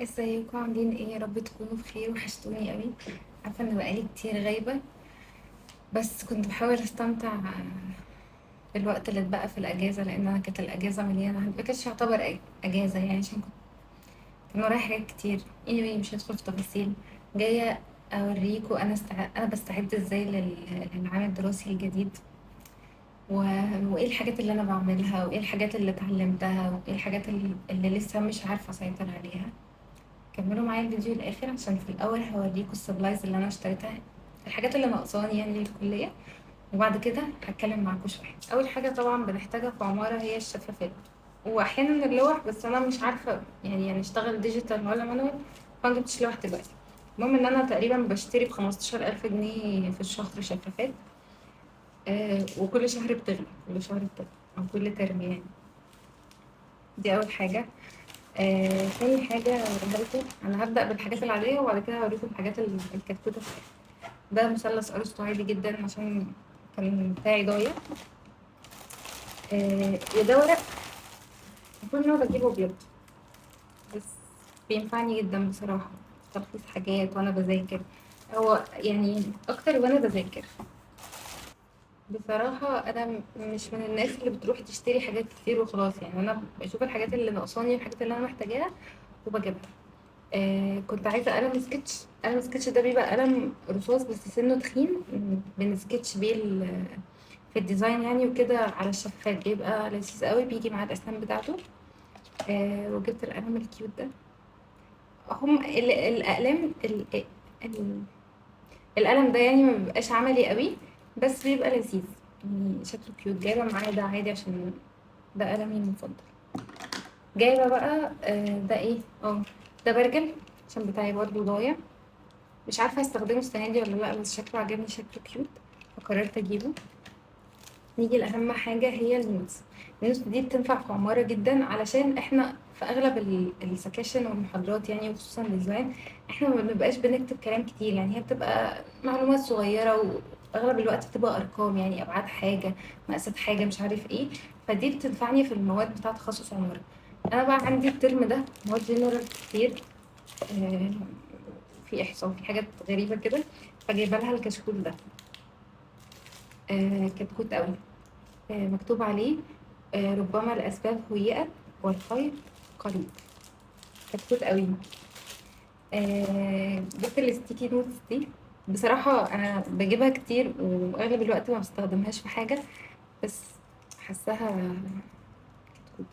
ازيكم عاملين ايه؟ يا رب تكونوا بخير، وحشتوني قوي. عارفه ان بقالي كتير غايبه، بس كنت بحاول استمتع بالوقت اللي اتبقى في الاجازه، لان انا كانت الاجازه مليانه. ما كانتش يعتبر اجازه يعني، عشان كان ورايا حاجات كتير. مش هدخل في تفاصيل. جايه اوريكم انا بستعد ازاي للعام الدراسي الجديد، و... وايه الحاجات اللي انا بعملها، وايه الحاجات اللي اتعلمتها، وايه الحاجات اللي لسه مش عارفه اسيطر عليها. كملوا معايا الفيديو للآخر، عشان في الأول هوريكم السبلايز اللي أنا اشتريتها، الحاجات اللي ناقصاني يعني للكلية. وبعد كده هتكلم معاكم شوية. أول حاجة طبعا بنحتاجها في عمارة هي الشفافات، وأحيانا اللوح، بس أنا مش عارفة يعني نشتغل ديجيتال ولا مانوال، مجبتش لوح دلوقتي. المهم إن أنا تقريبا بشتري ب15,000 جنيه في الشهر شفافات. وكل شهر بتغلى، كل شهر بتغلى، أو كل ترم يعني. دي أول حاجة. تاني حاجة هوريكم، أنا هبدأ بالحاجات العادية وبعد كده هوريكم الحاجات الكتكوتة. ده مثلث أرسطو عادي جدا، عشان كان بتاعي ضايع. وده ورق المفروض إن أنا بجيبه أبيض، بس بينفعني جدا بصراحة في تلخيص حاجات وأنا بذاكر. هو يعني أكتر وأنا بذاكر. بصراحة أنا مش من الناس اللي بتروح تشتري حاجات كتير وخلاص، يعني أنا بشوف الحاجات اللي ناقصاني والحاجات اللي أنا محتاجاها وبجيبها. كنت عايزة قلم سكتش. قلم سكتش ده بيبقى قلم رصاص بس سنه تخين، بنسكتش بيه في الديزاين يعني وكده على الشفاف، بيبقى لذيذ قوي، بيجي مع الأسنان بتاعته. وجبت القلم الكيوت ده. الأقلام ال- القلم ده يعني ما بيبقاش عملي قوي، بس بيبقى لذيذ، يعني شكله كيوت. جايبة معايا ده عادي عشان ده قلمي المفضل. جايبة بقى ده ايه؟ ده برجل، عشان بتاعي برضه ضايع. مش عارفة هستخدمه السنة دي ولا لأ، بس شكله عجبني، شكله كيوت، فقررت أجيبه. نيجي لأهم حاجة، هي النوتس. النوتس دي بتنفع في عمارة جدا، علشان احنا في أغلب السكاشن والمحاضرات يعني، وخصوصا الديزاين، احنا ما بنبقاش بنكتب كلام كتير، يعني هي بتبقى معلومات صغيرة، وأغلب الوقت بتبقى أرقام، يعني أبعاد حاجة، مقاسات حاجة، مش عارف ايه. فدي بتنفعني في المواد بتاعة تخصص عمارة. أنا بقى عندي الترم ده مواد جنرال كتير، آه، في إحصاء وفي حاجات غريبة كده، فجايبة لها الكشكول ده. كتكوت قوي. مكتوب عليه ربما الأسباب هيئت والخير قريب. كتكوت قوي. جبت الستيكي نوتس دي. بصراحة أنا بجيبها كتير وأغلب الوقت ما بستخدمهاش في حاجة، بس حاساها كتكوت.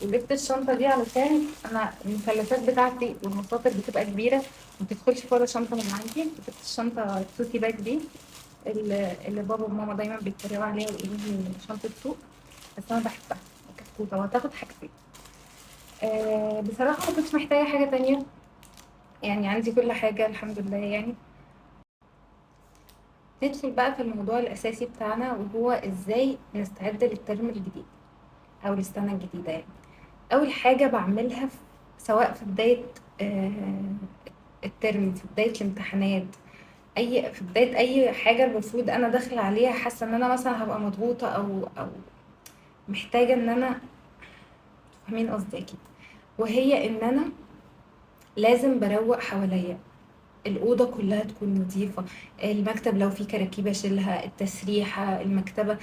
وجبت الشنطة دي علشان أنا المثلثات بتاعتي والمساطر بتبقى كبيرة، مبتدخلش ولا شنطة من عندي. جبت الشنطة التوتي باج دي، اللي بابا وماما دايما بيتريقوا عليها ويقولوا لي شنطة سوق، بس أنا بحبها. كتكوتة وهتاخد حاجتين. بصراحة ما كنتش محتاجة حاجة تانية، يعني عندي كل حاجة الحمد لله يعني. ندخل بقى في الموضوع الأساسي بتاعنا، وهو إزاي نستعد للترم الجديد أو للسنة الجديدة يعني. أول حاجة بعملها سواء في بداية آه، الترم، في بداية الامتحانات، في بداية أي حاجة المفروض أنا داخلة عليها حاسة إن أنا مثلا هبقى مضغوطة أو محتاجة إن أنا، فاهمين قصدي أكيد، وهي إن أنا لازم بروق حواليا. الأوضة كلها تكون نظيفة، المكتب لو فيه كراكيب أشيلها، التسريحة، المكتبة،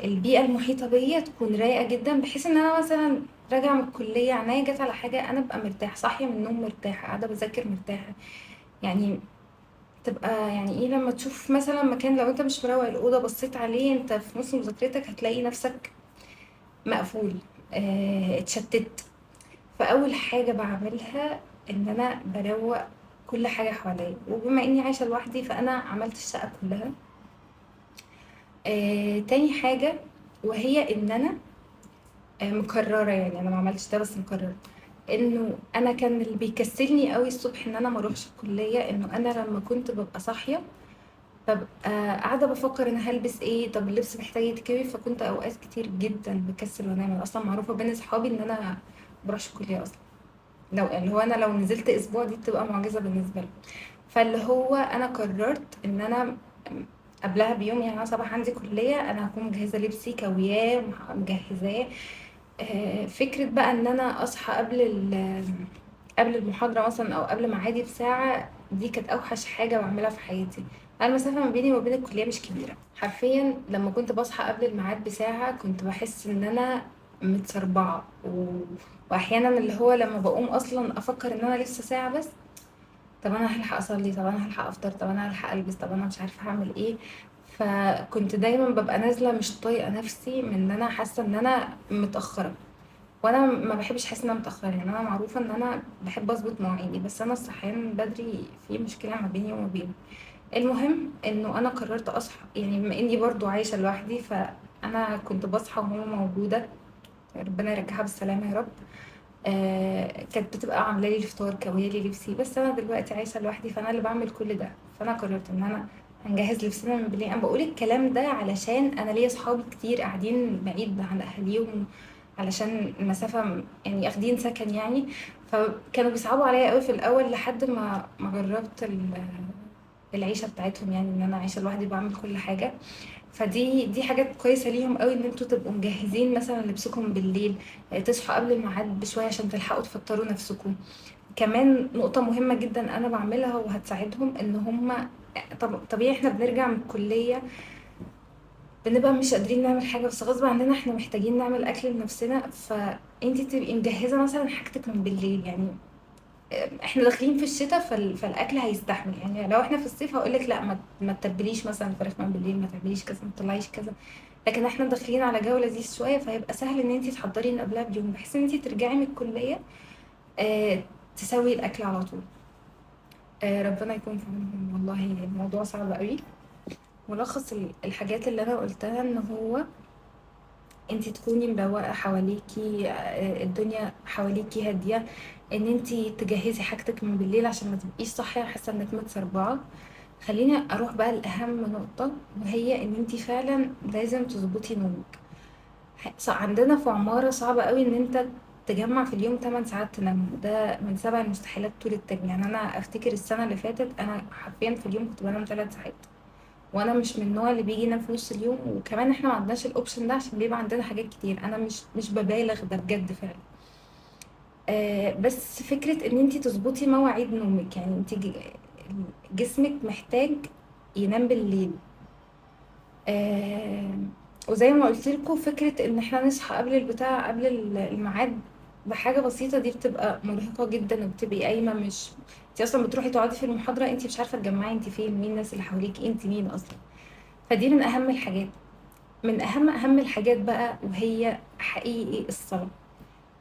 البيئة المحيطة بيا تكون رايقة جدا، بحيث إن أنا مثلا راجعة من الكلية عينيا جت على حاجة، أنا أبقى مرتاحة، صاحية من النوم مرتاحة، قاعدة بذاكر مرتاحة يعني. تبقى يعني ايه لما تشوف مثلا مكان، لو انت مش مروق الأوضة بصيت عليه انت في نص مذاكرتك هتلاقي نفسك مقفول، اتشتت. فأول حاجة بعملها إن أنا بروق كل حاجة حواليا، وبما إني عايشة لوحدي فأنا عملت الشقة كلها. تاني حاجة، وهي إن أنا مقررة، يعني أنا ما عملتش ده بس مقررة، إنه أنا كان اللي بيكسلني قوي الصبح إن أنا ما أروحش الكلية، إنه أنا لما كنت ببقى صاحية ببقى قاعدة بفكر أنا هلبس إيه، طب اللبس محتاج يتكوي، فكنت أوقات كتير جدا بكسل وأنام. أنا أصلا معروفة بين أصحابي إن أنا ما بروحش الكلية أصلا، لو اللي هو انا لو نزلت اسبوع دي بتبقى معجزه بالنسبه لي. فاللي هو انا قررت ان انا قبلها بيوم، يعني انا صباح عندي كليه، انا هكون مجهزه لبسي كوياه مجهزاه، فكرة بقى ان انا اصحى قبل المحاضرة مثلا او قبل ميعادي بساعة، دي كانت اوحش حاجة بعملها في حياتي. انا المسافة ما بيني وما بين الكلية مش كبيرة، حرفيا لما كنت بصحى قبل الميعاد بساعة كنت بحس ان انا متسربعة واحيانا اللي هو لما بقوم اصلا افكر ان انا لسه ساعة بس، طب انا هلحق اصلي، طب انا هلحق افطر، طب انا هلحق البس، طب انا مش عارفه هعمل ايه. فكنت دايما ببقى نازله مش طايقه نفسي من ان انا حاسه ان انا متاخره، وانا ما بحبش احس ان انا متاخره. يعني انا معروفه ان انا بحب اظبط مواعيدي، بس انا الصحيان بدري في مشكله ما بيني وما بينه. المهم انه انا قررت اصحى، يعني بما اني برضو عايشه لوحدي فانا كنت بصحى وهو موجوده، ربنا يرجعها بالسلامه يا رب. كانت بتبقى عامله لي الفطار، كويه لي لبسي، بس انا دلوقتي عايشه لوحدي فانا اللي بعمل كل ده. فانا قررت ان انا هنجهز لبسنا من بالليل. انا بقول الكلام ده علشان انا ليا صحابي كتير قاعدين بعيد عن اهاليهم، علشان المسافه يعني اخدين سكن يعني، فكانوا بيصعبوا عليا قوي في الاول لحد ما جربت العيشه بتاعتهم، يعني ان انا عايشه لوحدي بعمل كل حاجه. فدي حاجات كويسة ليهم قوي ان انتوا تبقوا مجهزين مثلا لبسكم بالليل، تصحوا قبل الميعاد بشوية عشان تلحقوا تفطروا نفسكم. كمان نقطة مهمة جدا انا بعملها وهتساعدهم ان هما، طبيعي احنا بنرجع من الكلية بنبقى مش قادرين نعمل حاجة، بس غصب عننا احنا محتاجين نعمل اكل لنفسنا، فانتي تبقي مجهزة مثلا حاجتك من بالليل. يعني احنا داخلين في الشتاء فالاكل هيستحمل، يعني لو احنا في الصيف هقولك لا ما تتبليش مثلا الفراخ من بالليل، ما تعمليش كذا، ما تطلعيش كذا. لكن احنا داخلين على جو لذيذ شويه، فهيبقى سهل ان انتي تحضري من قبلها بيوم بحيث ان انتي ترجعي من الكليه آه تسوي الاكل على طول. ربنا يكون في عونهم، والله الموضوع صعب قوي. ملخص الحاجات اللي انا قلتها ان هو انتي تكوني مروقة حواليكي، الدنيا حواليكي هادية، ان انتي تجهزي حاجتك من بالليل عشان ما تبقيش صاحية حاسة انك متسربعة. خليني اروح بقى لاهم نقطة، وهي ان انتي فعلا لازم تظبطي نومك. عندنا في عمارة صعبة قوي ان انت تجمع في اليوم 8 ساعات تنام، ده من سبع المستحيلات طول الترم. يعني انا افتكر السنة اللي فاتت انا حرفيا في اليوم كنت بنام 3 ساعات، وانا مش من النوع اللي بيجي ينام في نص اليوم. وكمان احنا ما عندناش الاوبشن ده عشان بيبقى عندنا حاجات كتير، انا مش ببالغ، ده بجد فعلا. بس فكرة ان انتي تظبطي مواعيد نومك، يعني انتي جسمك محتاج ينام بالليل. آه وزي ما قلت لكم فكرة ان احنا نصحى قبل البتاع قبل الميعاد بحاجة بسيطة، دي بتبقى مرهقة جدا، وبتبقي قايمة مش، انت اصلا بتروحي تقعدي في المحاضرة انت مش عارفة تجمعي انت فين، مين الناس اللي حواليك، انت مين اصلا. فدي من اهم الحاجات. من اهم الحاجات بقى، وهي حقيقي الصلاة.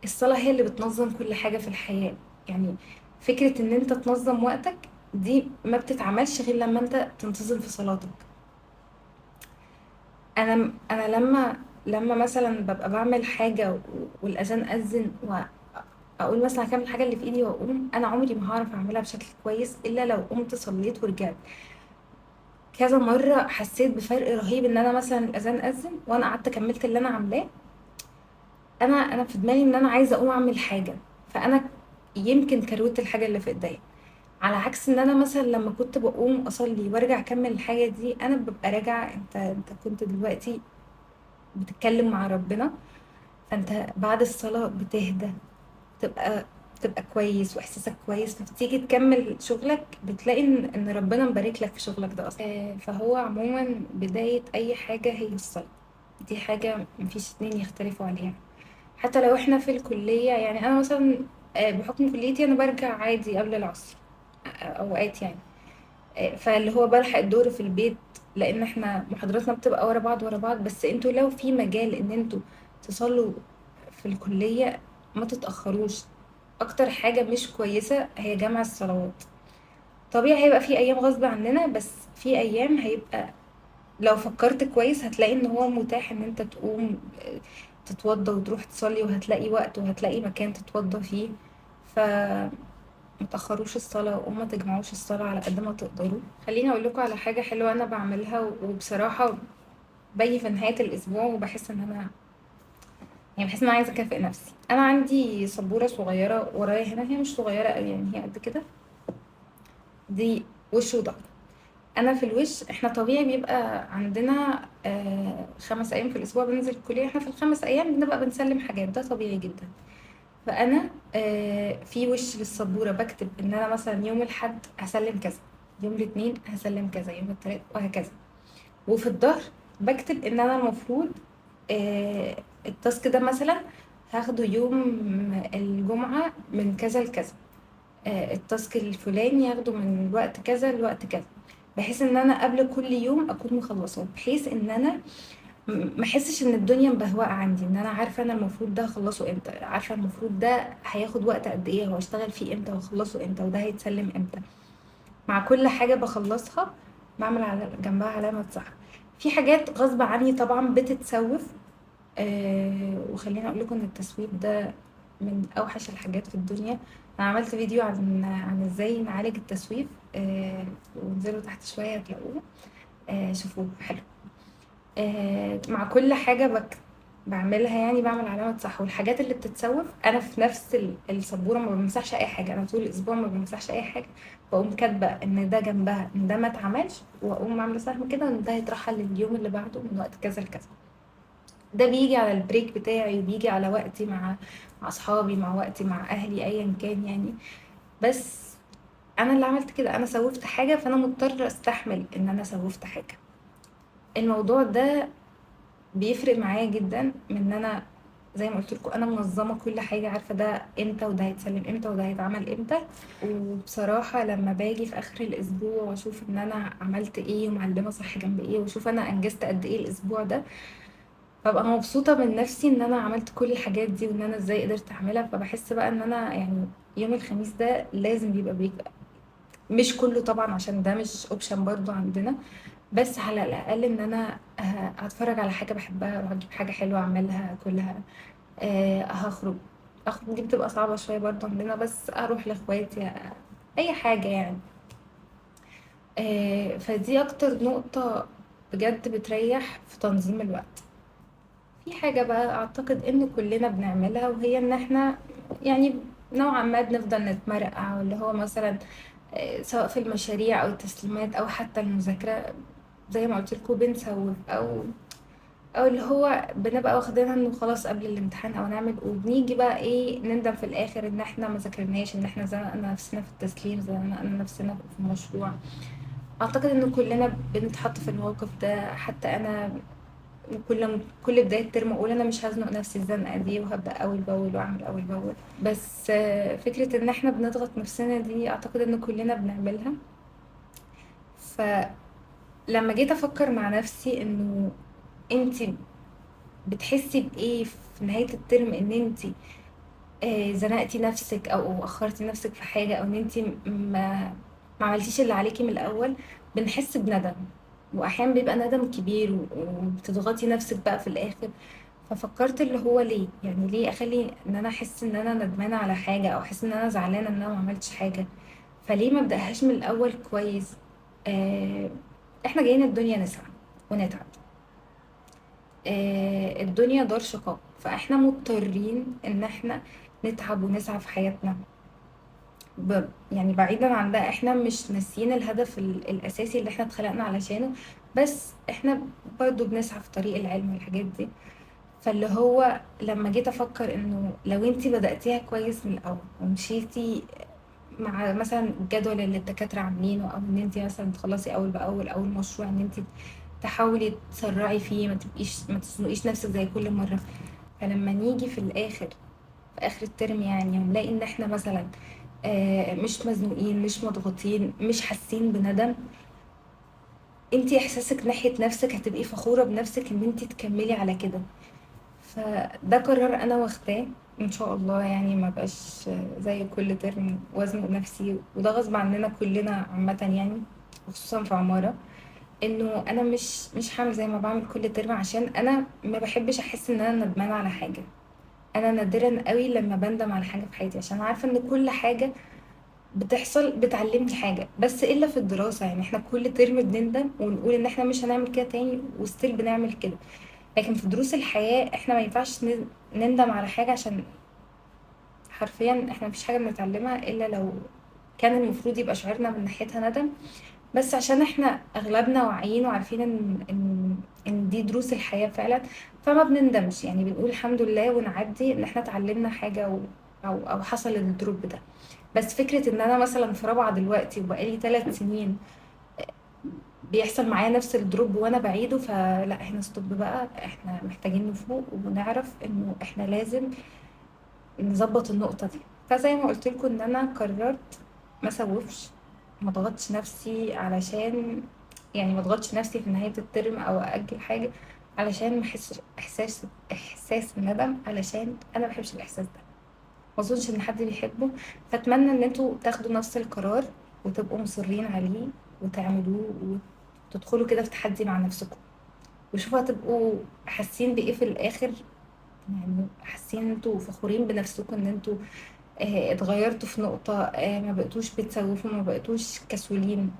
الصلاة هي اللي بتنظم كل حاجة في الحياة. يعني فكرة ان انت تنظم وقتك دي ما بتتعملش غير لما انت تنتظم في صلاتك. انا لما مثلا ببقى بعمل حاجة والاذان اذن، واقول مثلا هكمل الحاجة اللي في ايدي واقوم، انا عمري ما هعرف اعملها بشكل كويس الا لو قمت صليت ورجعت. كذا مرة حسيت بفرق رهيب ان انا مثلا الاذان اذن وانا قعدت كملت اللي انا عاملاه، انا في دماغي ان انا عايزه اقوم اعمل حاجه، فانا يمكن كروت الحاجه اللي في ايديا. على عكس ان انا مثلا لما كنت بقوم اصلي وارجع اكمل الحاجه دي، انا ببقى راجعه، انت كنت دلوقتي بتتكلم مع ربنا، فانت بعد الصلاه بتهدى، تبقى تبقى كويس واحساسك كويس، فبتيجي تكمل شغلك بتلاقي ان ربنا مبارك لك في شغلك ده اصلا. فهو عموما بدايه اي حاجه هي الصلاه، دي حاجه مفيش اتنين يختلفوا عليها. حتى لو احنا في الكلية، يعني انا مثلا بحكم كليتي انا برجع عادي قبل العصر اوقات يعني. فاللي هو بلحق الدور في البيت، لان احنا محاضراتنا بتبقى ورا بعض ورا بعض. بس انتوا لو في مجال ان انتوا تصلوا في الكلية ما تتأخروش. اكتر حاجة مش كويسة هي جمع الصلوات. طبيعي هيبقى في ايام غصب عننا، بس في ايام هيبقى لو فكرت كويس هتلاقي ان هو متاح ان انت تقوم تتوضى وتروح تصلي، وهتلاقي وقت وهتلاقي مكان تتوضى فيه. متأخروش الصلاة وما تجمعوش الصلاة على قد ما تقدروا. خليني اقول لكم على حاجة حلوة انا بعملها، وبصراحة باجي في نهاية الاسبوع وبحس ان انا، يعني بحس ان انا عايزة اكافئ نفسي. انا عندي سبورة صغيرة ورايا هنا، هي مش صغيرة قوي يعني، هي قد كده، دي وش وضهر. انا في الوش احنا طبيعي بيبقى عندنا 5 ايام في الاسبوع بننزل الكليه، احنا في ال5 ايام بنبقى بنسلم حاجات، ده طبيعي جدا. فانا في وش للسبوره بكتب ان انا مثلا يوم الاحد هسلم كذا، يوم الاثنين هسلم كذا، يوم الثلاث وهكذا. وفي الظهر بكتب ان انا المفروض آه التاسك ده مثلا هاخده يوم الجمعه من كذا لكذا، التاسك الفلاني ياخده من وقت كذا لوقت كذا، بحيث ان انا قبل كل يوم اكون مخلصاه، بحيث ان انا ما احسش ان الدنيا مبهوقه عندي، ان انا عارفه انا المفروض ده اخلصه امتى، عارفه المفروض ده هياخد وقت قد ايه، هو اشتغل فيه امتى واخلصه امتى، وده هيتسلم امتى. مع كل حاجه بخلصها بعمل على جنبها علامه صح. في حاجات غصب عني طبعا بتتسوف، وخليني اقول لكم ان التسويف ده من اوحش الحاجات في الدنيا. انا عملت فيديو عن ازاي نعالج التسويف، وانزلوا تحت شويه هتلاقوه، شوفوه حلو. مع كل حاجه بعملها يعني بعمل علامه صح. والحاجات اللي بتتسوف انا في نفس السبوره ما بمسحش اي حاجه، انا طول الاسبوع ما بمسحش اي حاجه، بقوم كاتبه ان ده جنبها ان ده ما اتعملش، واقوم عامله سهم كده ان ده هيترحل لليوم اللي بعده من وقت كذا لكذا. ده بيجي على البريك بتاعي، وبيجي على وقتي مع اصحابي، مع وقتي مع اهلي ايا كان يعني. بس انا اللي عملت كده، انا سوفت حاجه، فانا مضطره استحمل ان انا سوفت حاجه. الموضوع ده بيفرق معايا جدا من ان انا زي ما قلت لكم انا منظمه كل حاجه، عارفه ده امتى وده هيتسلم امتى وده هيتعمل امتى. وبصراحه لما باجي في اخر الاسبوع واشوف ان انا عملت ايه ومعلمه صح جنب ايه، واشوف انا انجزت قد ايه الاسبوع ده، ببقى مبسوطة من نفسي ان انا عملت كل الحاجات دي وان انا ازاي قدرت اعملها. فبحس بقى ان انا يعني يوم الخميس ده لازم يبقى مش كله طبعا عشان ده مش اوبشن برضو عندنا، بس على الاقل ان انا هتفرج على حاجة بحبها، اروح اجيب حاجة حلوة اعملها كلها، هخرج. اخرج دي بتبقى صعبة شوية برضو عندنا، بس اروح لاخواتي، اي حاجة يعني. فدي اكتر نقطة بجد بتريح في تنظيم الوقت. في حاجة بقى أعتقد إن كلنا بنعملها، وهي إن إحنا يعني نوعا ما بنفضل نتمرقع، واللي هو مثلا سواء في المشاريع أو التسليمات أو حتى المذاكرة، زي ما قلت لكم بنسوف، أو اللي هو بنبقى واخدينها إنه خلاص قبل الامتحان أو نعمل، وبنيجي بقى إيه نندم في الآخر إن إحنا ما ذاكرناش، إن إحنا زنقنا نفسنا في التسليم، زنقنا نفسنا في المشروع. أعتقد إن كلنا بنتحط في الموقف ده، حتى أنا كل بداية ترم أقول أنا مش هزنق نفسي الزنقة دي، وهبدأ أول بأول وأعمل أول بأول. بس فكرة إن إحنا بنضغط نفسنا دي أعتقد إن كلنا بنعملها. فلما جيت أفكر مع نفسي إنه أنتي بتحسي بإيه في نهاية الترم، إن أنتي زنقتي نفسك أو أخرتي نفسك في حاجة، أو إن أنتي ما عملتيش اللي عليكي من الأول، بنحس بندم. وأحيانا بيبقى ندم كبير، وبتضغطي نفسك بقى في الآخر. ففكرت اللي هو ليه، يعني ليه اخلي ان انا احس ان انا ندمانه على حاجه، او احس ان انا زعلانه ان انا ما عملتش حاجه؟ فليه ما ابداهاش من الاول كويس؟ آه احنا جايين الدنيا نسعى ونتعب، الدنيا دار شقاء، فاحنا مضطرين ان احنا نتعب ونسعى في حياتنا. يعني بعيدا عن ده احنا مش ناسيين الهدف الاساسي اللي احنا اتخلقنا علشانه، بس احنا برضو بنسعى في طريق العلم والحاجات دي. فاللي هو لما جيت افكر انه لو انتي بدأتيها كويس من الاول ومشيتي مع مثلا الجدول اللي الدكاترة عاملينه، او ان انتي مثلا تخلصي اول باول، او المشروع ان انتي تحاولي تسرعي فيه، ما تزنقيش نفسك زي كل مرة. فلما نيجي في الاخر، في اخر الترم يعني، ونلاقي ان احنا مثلا مش مزنوقين، مش مضغوطين، مش حاسين بندم، انتي احساسك ناحية نفسك هتبقي فخورة بنفسك ان انتي تكملي على كده. فده قرار انا واخداه ان شاء الله، يعني ما بقاش زي كل ترم وزنق نفسي، وده غصب عننا كلنا عامة يعني، وخصوصا في عمارة. انه انا مش هعمل زي ما بعمل كل ترم، عشان انا ما بحبش احس ان انا ندمانة على حاجة. انا نادرا قوي لما بندم على حاجة في حياتي، عشان عارفة ان كل حاجة بتحصل بتعلمني حاجة، بس الا في الدراسة يعني احنا كل ترم بنندم ونقول ان احنا مش هنعمل كده تاني، وستيل بنعمل كده. لكن في دروس الحياة احنا ما ينفعش نندم على حاجة، عشان حرفيا احنا مفيش حاجة بنتعلمها إلا لو كان المفروض يبقى شعورنا من ناحيتها ندم، بس عشان احنا اغلبنا واعيين وعارفين ان دي دروس الحياة فعلا، فما بنندمش، يعني بنقول الحمد لله ونعدي ان احنا اتعلمنا حاجة او حصل الدروب ده. بس فكرة ان انا مثلا في رابعة دلوقتي وبقالي 3 سنين بيحصل معايا نفس الدروب وانا بعيده، فلا احنا ستوب بقى، احنا محتاجين نفوق ونعرف انه احنا لازم نظبط النقطة دي. فزي ما قلت لكم ان انا قررت ما اسوفش، ما اضغطش نفسي علشان، يعني ما اضغطش نفسي في نهاية الترم او اجل حاجة علشان ما احسش احساس الندم، علشان انا ما بحبش الاحساس ده، ما اظنش ان حد بيحبه. فاتمنى ان انتوا تاخدوا نفس القرار وتبقوا مصرين عليه وتعملوه وتدخلوا كده في تحدي مع نفسكم، وشوفوا هتبقوا حاسين بايه في الاخر. يعني حاسين ان انتوا فخورين بنفسكم ان انتوا اتغيرتوا في نقطة، ما بقيتوش بتسوفوا، ما بقيتوش كسولين.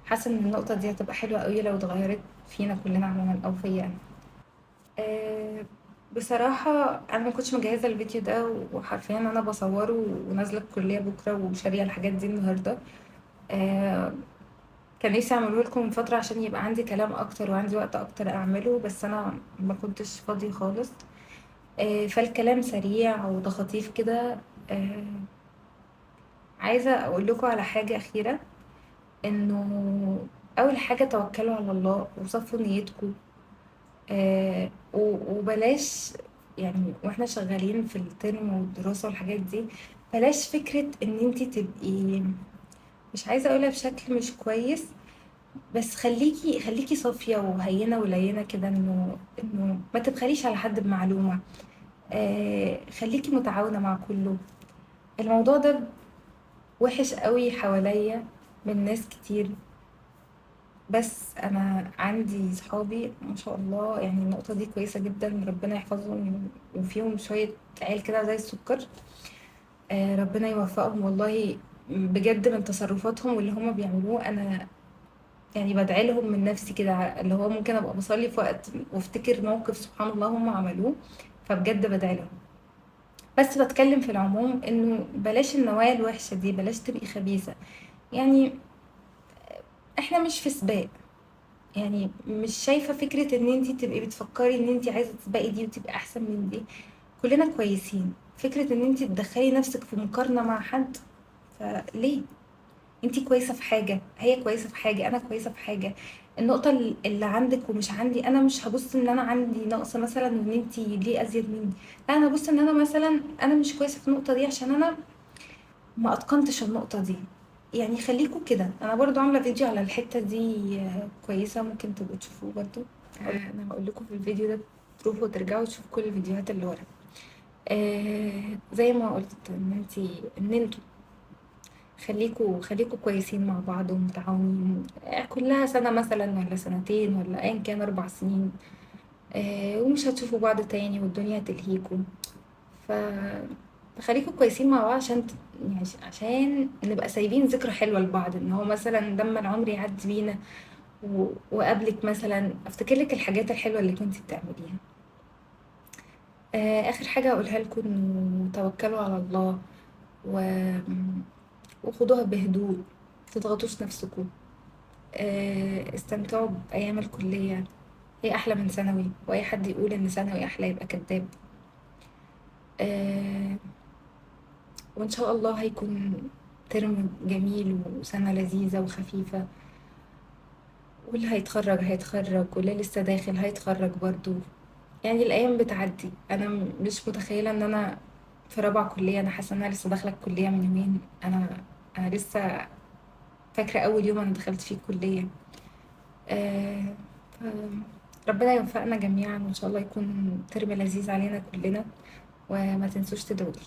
حاسة ان النقطة دي هتبقى حلوة قوي لو اتغيرت فينا كلنا عموما او فيا انا. بصراحة انا ما كنتش مجهزة الفيديو ده، وحرفيا انا بصوره ونازلة الكلية بكرة وشارية الحاجات دي النهاردة. آه، كان نفسي اعمله لكم من فترة عشان يبقى عندي كلام اكتر وعندي وقت اكتر اعمله، بس انا ما كنتش فاضية خالص. فالكلام سريع وتخاطيف كده. آه، عايزة اقول لكم على حاجة اخيرة، انه اول حاجة توكلوا على الله وصفوا نيتكم. وبلاش، يعني واحنا شغالين في الترم والدراسة والحاجات دي، بلاش فكرة ان انتي تبقي، مش عايزة اقولها بشكل مش كويس، بس خليكي صافية وهينة ولينة كده، انه ما تبخليش على حد بمعلومة. خليكي متعاونة مع كله. الموضوع ده وحش قوي حواليا من ناس كتير، بس انا عندي صحابي ما شاء الله، يعني النقطة دي كويسة جدا، ربنا يحفظهم، وفيهم شوية عيال كده زي السكر. ربنا يوفقهم والله، بجد من تصرفاتهم واللي هما بيعملوه انا يعني بدعي لهم من نفسي كده، اللي هو ممكن ابقى بصلي في وقت وافتكر موقف سبحان الله هم عملوه، فبجد بدعي لهم. بس بتكلم في العموم انه بلاش النوايا الوحشة دي، بلاش تبقي خبيثة. يعني احنا مش في سباق، يعني مش شايفة فكرة ان انتي تبقي بتفكري ان انتي عايزة تسبقي دي وتبقي احسن من دي. كلنا كويسين، فكرة ان انتي تدخلي نفسك في مقارنة مع حد، فليه؟ انتي كويسة في حاجة، هي كويسة في حاجة، انا كويسة في حاجة. النقطة اللي عندك ومش عندي، انا مش هبص ان انا عندي نقص مثلا وان انتي ليه ازيد مني. لا، انا هبص ان انا مثلا انا مش كويسة في النقطة دي عشان انا ما اتقنتش النقطة دي. يعني خليكوا كده، انا برضو عاملة فيديو على الحتة دي كويسة، ممكن تبقوا تشوفوه برضو. انا هقول لكم في الفيديو ده تروحوا ترجعوا تشوفوا كل الفيديوهات اللي ورا. زي ما قلت ان انتوا خليكوا كويسين مع بعض ومتعاونين. كلها سنة مثلا ولا سنتين ولا ايا كان 4 سنين، ومش هتشوفوا بعض تاني والدنيا هتلهيكوا. ف فخليكوا كويسين مع بعض يعني عشان نبقى سايبين ذكرى حلوة لبعض، ان هو مثلا لما العمر يعدي بينا وقابلك مثلا افتكر لك الحاجات الحلوة اللي كنتي بتعمليها. اخر حاجة هقولها لكم انه توكلوا على الله و... وخدوها بهدوء، متضغطوش نفسكم. استمتعوا بأيام الكلية، هي أحلى من ثانوي، وأي حد يقول إن ثانوي أحلى يبقى كداب. آه، وإن شاء الله هيكون ترم جميل وسنة لذيذة وخفيفة، واللي هيتخرج هيتخرج واللي لسه داخل هيتخرج برضو. يعني الأيام بتعدي، أنا مش متخيلة إن أنا في رابعة كلية. أنا حاسة إن أنا لسه داخلة الكلية من يومين. أنا لسه فاكرة أول يوم أنا دخلت فيه الكلية. آه، ربنا يوفقنا جميعا وإن شاء الله يكون ترم لذيذ علينا كلنا، وما تنسوش تدعولي.